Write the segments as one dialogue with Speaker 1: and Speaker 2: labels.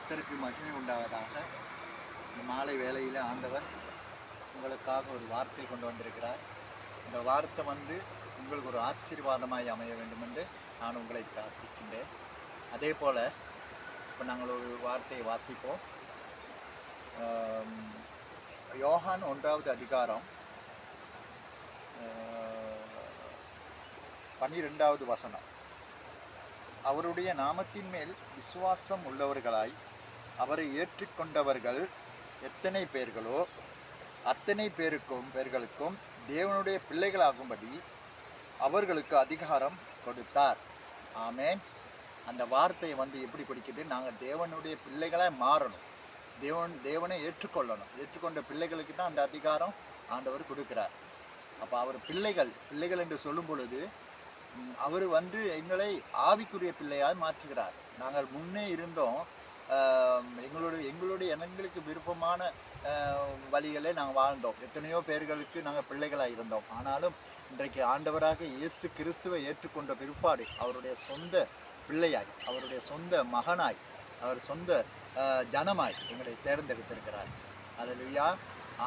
Speaker 1: கர்த்தருக்கு மகிமை உண்டாவதாக. இந்த மாலை வேளையில் ஆண்டவர் உங்களுக்காக ஒரு வார்த்தை கொண்டு வந்திருக்கிறார். இந்த வார்த்தை உங்களுக்கு ஒரு ஆசீர்வாதமாய் அமைய வேண்டும் என்று நான் உங்களை பிரார்த்திக்கின்றேன். அதே போல் இப்போ நாங்கள் ஒரு வார்த்தையை வாசிப்போம். யோகான் 1வது அதிகாரம் 12வது வசனம். அவருடைய நாமத்தின் மேல் விசுவாசம் உள்ளவர்களாய் அவரை ஏற்றுக்கொண்டவர்கள் எத்தனை பேர்களோ அத்தனை பேர்களுக்கும் தேவனுடைய பிள்ளைகளாகும்படி அவர்களுக்கு அதிகாரம் கொடுத்தார். ஆமேன். அந்த வார்த்தையை எப்படி படிக்குது? நாங்கள் தேவனுடைய பிள்ளைகளாக மாறணும், தேவனை ஏற்றுக்கொள்ளணும். ஏற்றுக்கொண்ட பிள்ளைகளுக்கு தான் அந்த அதிகாரம் ஆண்டவர் கொடுக்கிறார். அப்போ அவர் பிள்ளைகள் என்று சொல்லும் பொழுது அவர் எங்களை ஆவிக்குரிய பிள்ளையால் மாற்றுகிறார். நாங்கள் முன்னே இருந்தோம், எங்களுக்கு விருப்பமான வழிகளே நாங்கள் வாழ்ந்தோம். எத்தனையோ பேர்களுக்கு நாங்கள் பிள்ளைகளாக இருந்தோம். ஆனாலும் இன்றைக்கு ஆண்டவராக இயேசு கிறிஸ்துவை ஏற்றுக்கொண்ட பிற்பாடு அவருடைய சொந்த பிள்ளையாய், அவருடைய சொந்த மகனாய், அவர் சொந்த ஜனமாய் எங்களை தேர்ந்தெடுத்திருக்கிறார். அல்லேலூயா.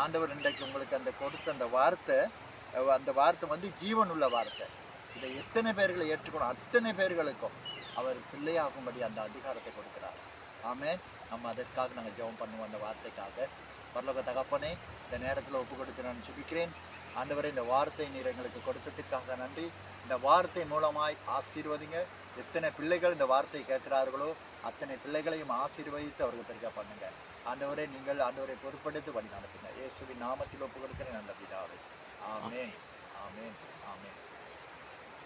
Speaker 1: ஆண்டவர் இன்றைக்கு உங்களுக்கு கொடுத்த அந்த வார்த்தை ஜீவனுள்ள வார்த்தை. இதை எத்தனை பேர்களை ஏற்றுக்கணும், அத்தனை பேர்களுக்கும் அவர் பிள்ளையாகும்படி அந்த அதிகாரத்தை கொடுக்கிறார். ஆமேன். நம்ம அதற்காக நாங்கள் ஜெபம் பண்ணுவோம். அந்த வார்த்தைக்காக பரலோக தகப்பனே, இந்த நேரத்தில் ஒப்பு கொடுத்து நான் ஜெபிக்கிறேன். ஆண்டவரே, இந்த வார்த்தை நீர் எங்களுக்கு கொடுத்ததுக்காக நன்றி. இந்த வார்த்தை மூலமாய் ஆசீர்வதிங்க. எத்தனை பிள்ளைகள் இந்த வார்த்தை கேட்கிறார்களோ அத்தனை பிள்ளைகளையும் ஆசீர்வதித்து அவர்கள் பெருக பண்ணுங்க. ஆண்டவரே, நீங்கள் ஆண்டவரை பொறுப்படுத்தி வழி நடத்துங்க. இயேசுவின் நாமத்தில் ஒப்பு கொடுக்கிறேன் நல்ல பிதாவே. ஆமேன், ஆமேன், ஆமேன்.